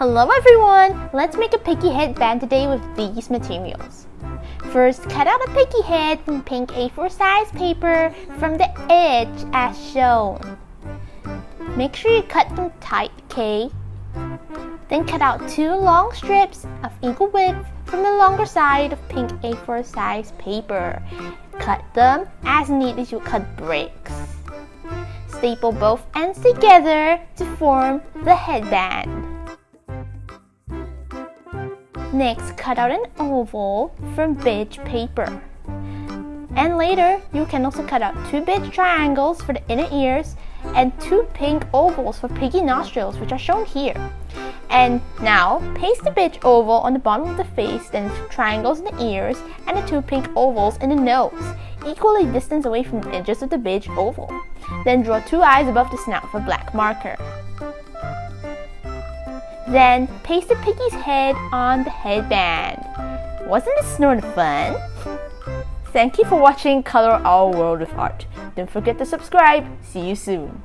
Hello everyone! Let's make a piggy headband today with these materials. First, cut out a piggy head from pink A4 size paper from the edge as shown. Make sure you cut them tight, okay? Then cut out 2 long strips of equal width from the longer side of pink A4 size paper. Cut them as neat as you cut bricks. Staple both ends together to form the headband. Next, cut out an oval from beige paper. And later, you can also cut out 2 beige triangles for the inner ears and 2 pink ovals for piggy nostrils, which are shown here. And now, paste the beige oval on the bottom of the face, then 2 triangles in the ears and the 2 pink ovals in the nose, equally distanced away from the edges of the beige oval. Then draw 2 eyes above the snout for black marker. Then, paste the piggy's head on the headband. Wasn't this snorta fun? Thank you for watching Color Our World with Art. Don't forget to subscribe. See you soon.